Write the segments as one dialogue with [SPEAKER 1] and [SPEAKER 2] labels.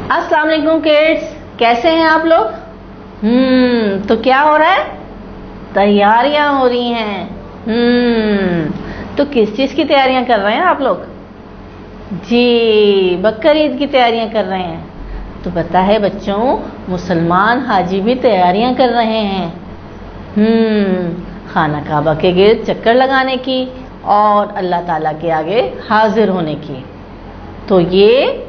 [SPEAKER 1] अस्सलाम वालेकुम किड्स, कैसे हैं आप लोग? तो क्या हो रहा है? तैयारियां हो रही हैं। तो किस चीज की तैयारियां कर रहे हैं आप लोग? जी, बकर ईद की तैयारियां कर रहे हैं। तो पता है बच्चों, मुसलमान हाजी भी तैयारियां कर रहे हैं खाना काबा के गिर्द चक्कर लगाने की और अल्लाह ताला के आगे हाजिर होने की। तो ये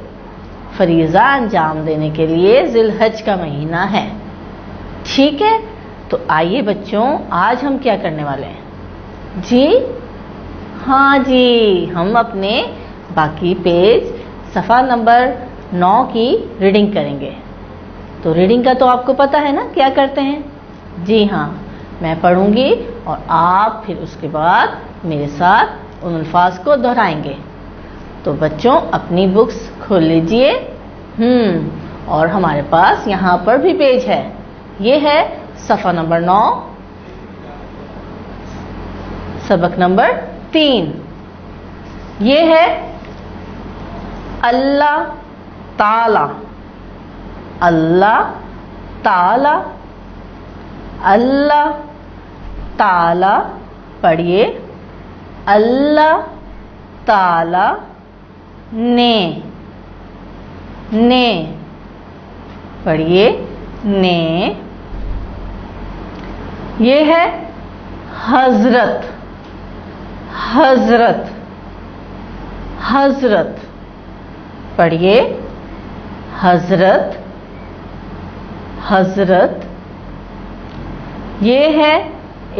[SPEAKER 1] फरीज़ा अंजाम देने के लिए जिलहज का महीना है। ठीक है, तो आइए बच्चों, आज हम क्या करने वाले हैं जी? हाँ जी, हम अपने बाकी पेज सफ़ा नंबर 9 की रीडिंग करेंगे। तो रीडिंग का तो आपको पता है ना क्या करते हैं? जी हाँ, मैं पढ़ूंगी और आप फिर उसके बाद मेरे साथ उन अल्फाज को दोहराएंगे। तो बच्चों अपनी बुक्स खोल लीजिए। और हमारे पास यहाँ पर भी पेज है। ये है सफ़ा नंबर 9, सबक नंबर 3। ये है अल्लाह ताला, अल्लाह ताला, अल्लाह ताला। पढ़िए, अल्लाह ताला ने, पढ़िए ने। ये है हजरत, हजरत, हजरत। पढ़िए, हजरत, हजरत। ये है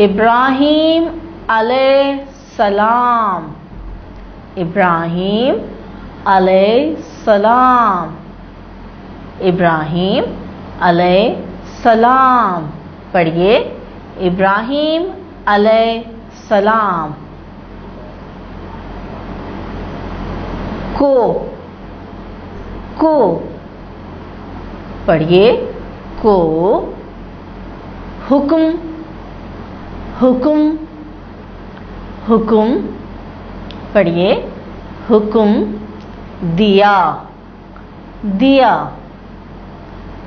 [SPEAKER 1] इब्राहीम अलैहिस्सलाम, इब्राहीम अलैहिस्सलाम, इब्राहीम अलैहिस्सलाम। पढ़िए, इब्राहीम अलैहिस्सलाम। को, पढ़िए, को। हुक्म, हुक्म, हुक्म। पढ़िए, हुक्म। दिया, दिया,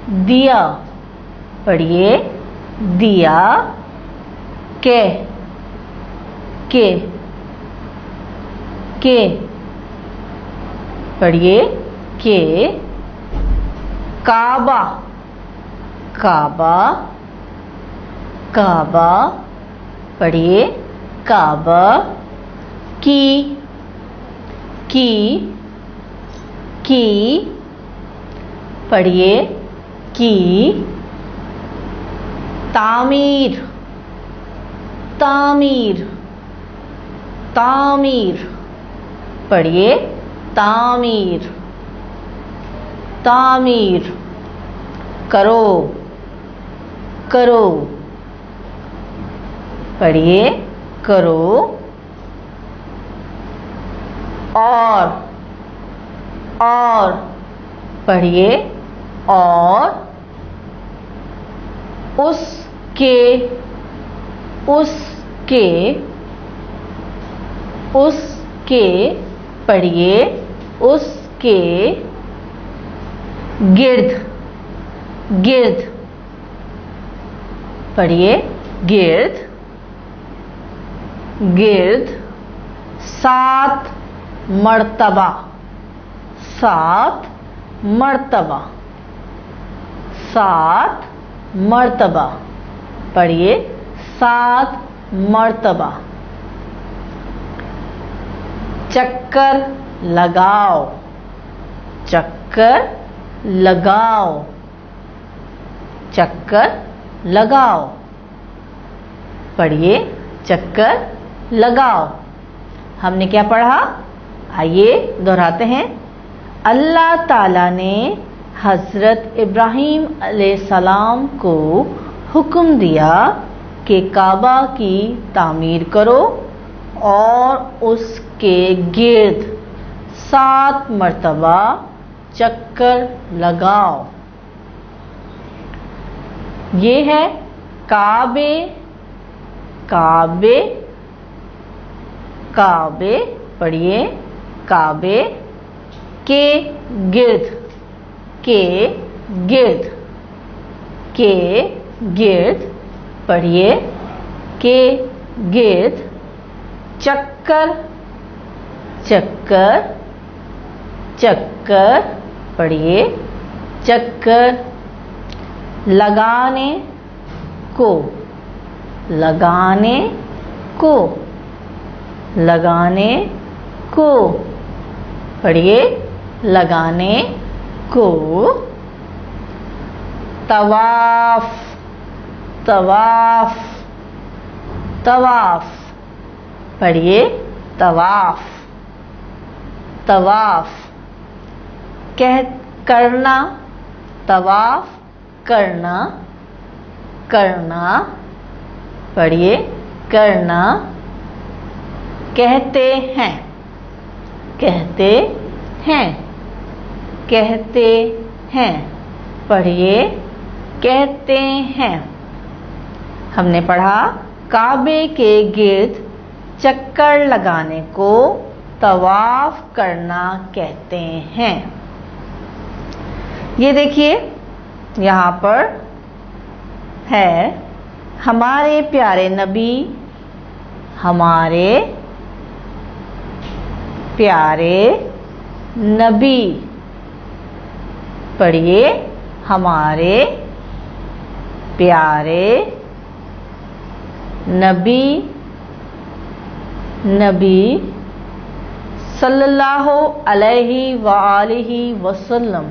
[SPEAKER 1] दिया। पढ़िए, दिया। के, के। पढ़िए, के। काबा, काबा, काबा। पढ़िए, काबा। की, की। पढ़िए, की। तामीर, तामीर, तामीर। पढ़िए, तामीर, तामीर। करो, करो। पढ़िए, करो। और। पढ़िए, और। उसके, उसके, उसके। पढ़िए, उसके। गिर्द, गिर्द। पढ़िए, गिर्द, गिर्द। 7 मर्तबा, 7 मर्तबा, 7 मर्तबा। पढ़िए, 7 मर्तबा। चक्कर लगाओ, चक्कर लगाओ, चक्कर लगाओ। पढ़िए, चक्कर लगाओ। हमने क्या पढ़ा? आइए दोहराते हैं। अल्लाह ताला ने हज़रत इब्राहीम अलैहिस्सलाम को हुक्म दिया कि काबा की तामीर करो और उसके गिर्द 7 मर्तबा चक्कर लगाओ। ये है काबे, काबे, काबे। पढ़िए, काबे के गिर्द, के गिर्द, के गिर्द, पढ़िए के गिर्द, चक्कर, चक्कर, चक्कर, पढ़िए चक्कर, लगाने को, लगाने को, लगाने को, पढ़िए लगाने को, तवाफ, तवाफ, तवाफ, पढ़िए तवाफ, तवाफ, करना, तवाफ करना, करना, पढ़िए करना, कहते हैं, कहते हैं, कहते हैं, पढ़िए कहते हैं। हमने पढ़ा काबे के गिर्द चक्कर लगाने को तवाफ करना कहते हैं। ये देखिए यहाँ पर है हमारे प्यारे नबी, हमारे प्यारे नबी, पढ़िए हमारे प्यारे नबी, नबी सल्लल्लाहु अलैहि व आलिहि वसल्लम,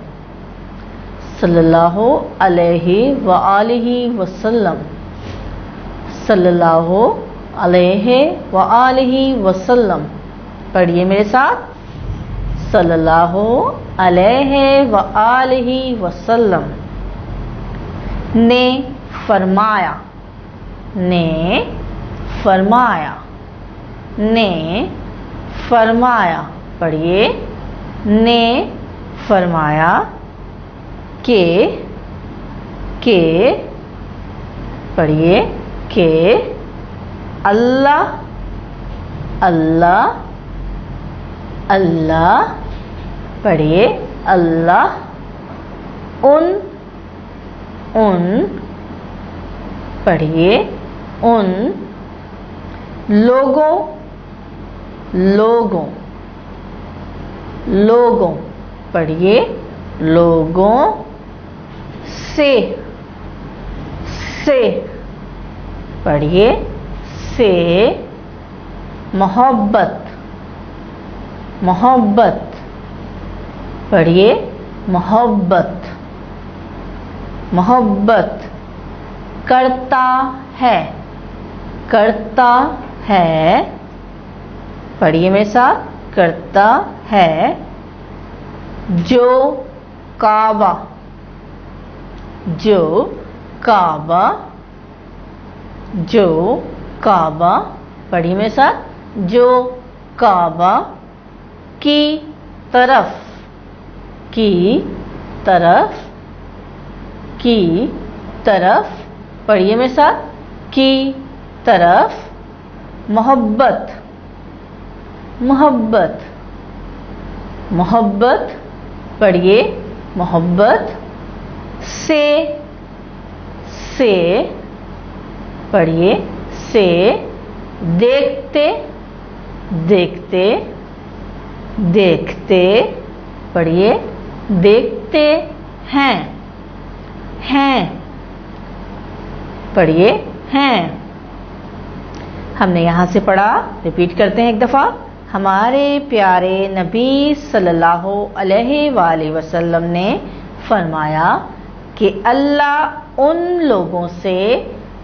[SPEAKER 1] सल्लल्लाहु अलैहि व आलिहि वसल्लम, सल्लल्लाहु अलैहि व आलिहि वसल्लम, पढ़िए मेरे साथ सल्लल्लाहु अलैहि व आलिहि वसल्लम, ने फरमाया, ने फरमाया, ने फरमाया, पढ़िए ने फरमाया के पढ़िए के अल्लाह, अल्लाह, अल्लाह, पढ़िए अल्लाह, उन, पढ़िए उन लोगों, लोगों, लोगों, पढ़िए लोगों से, पढ़िए से मोहब्बत, मोहब्बत, पढ़िए मोहब्बत, मोहब्बत, करता है, करता है, पढ़िए मेरे साथ करता है, जो काबा, जो काबा, जो काबा, पढ़िए मेरे साथ जो काबा की तरफ, की तरफ, की तरफ, पढ़िए मेरे साथ की तरफ, मोहब्बत, मोहब्बत, मोहब्बत, पढ़िए मोहब्बत से, पढ़िए से देखते, देखते, देखते, पढ़िए देखते हैं, हैं, पढ़िए हैं। हमने यहाँ से पढ़ा, रिपीट करते हैं एक दफ़ा। हमारे प्यारे नबी सल्लल्लाहु अलैहि वसल्लम ने फरमाया कि अल्लाह उन लोगों से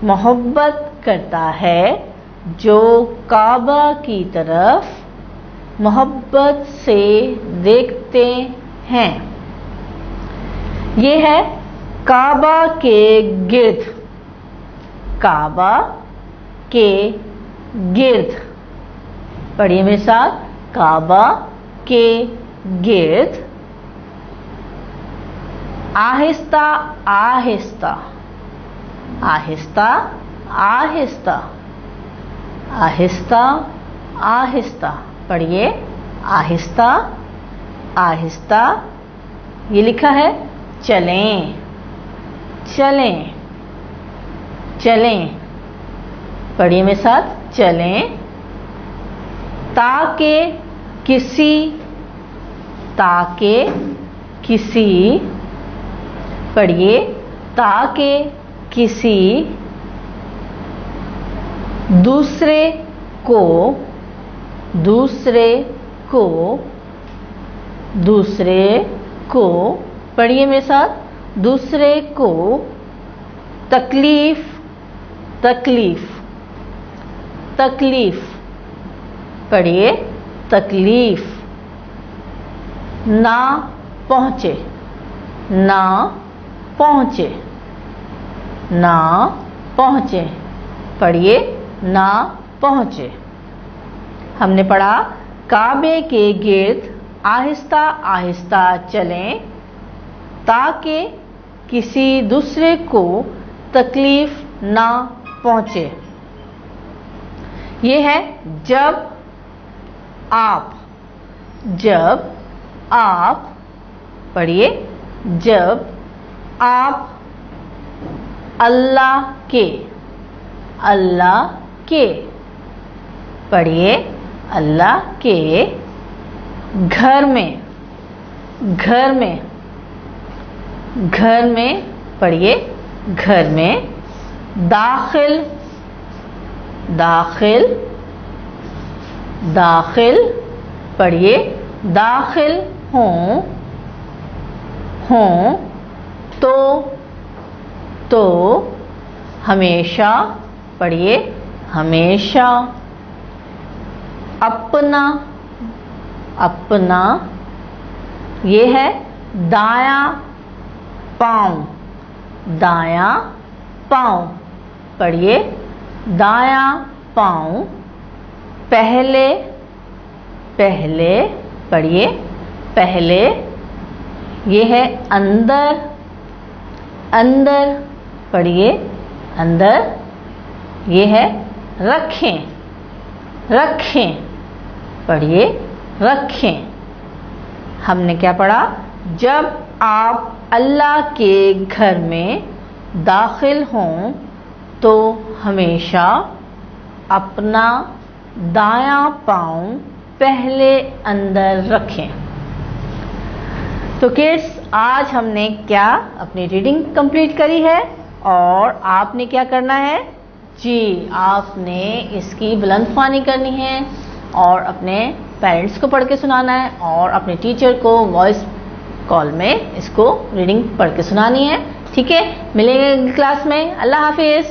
[SPEAKER 1] मोहब्बत करता है जो काबा की तरफ मोहब्बत से देखते हैं। ये है काबा के गिर्द, काबा के गिर्द, पढ़िए मेरे साथ काबा के गिर्द, आहिस्ता आहिस्ता, आहिस्ता आहिस्ता, आहिस्ता आहिस्ता, पढ़िए आहिस्ता आहिस्ता, ये लिखा है चलें, चलें, चलें। पढ़िए मेरे साथ, चलें। ताकि किसी, ताकि किसी, पढ़िए, ताकि किसी दूसरे को, दूसरे को, दूसरे को, पढ़िए मेरे साथ, दूसरे को तकलीफ, तकलीफ, तकलीफ, पढ़िए, तकलीफ ना पहुंचे, ना पहुंचे, ना पहुंचे, पढ़िए, ना पहुंचे। हमने पढ़ा काबे के गिर्द आहिस्ता आहिस्ता चलें ताकि किसी दूसरे को तकलीफ ना पहुंचे। ये है जब आप, जब आप, पढ़िए, जब आप अल्लाह के, अल्लाह के, पढ़िए, अल्लाह के घर में, घर में, घर में, पढ़िए, घर में दाखिल, दाखिल, दाखिल, पढ़िए, दाखिल हों, हों तो हमेशा, पढ़िए, हमेशा अपना, अपना, ये है दायां पाँव, दायां पाँव, पढ़िए, दायां पाँव पहले, पहले, पढ़िए, पहले, ये है अंदर, अंदर, पढ़िए, अंदर, ये है रखें, रखें, पढ़िए, रखें। हमने क्या पढ़ा? जब आप अल्लाह के घर में दाखिल हों तो हमेशा अपना दायां पाँव पहले अंदर रखें। तो किड्स, आज हमने क्या अपनी रीडिंग कंप्लीट करी है और आपने क्या करना है जी, आपने इसकी बुलंदख्वानी करनी है और अपने पेरेंट्स को पढ़ के सुनाना है और अपने टीचर को वॉइस कॉल में इसको रीडिंग पढ़ के सुनानी है। ठीक है, मिलेंगे क्लास में। अल्लाह हाफिज़।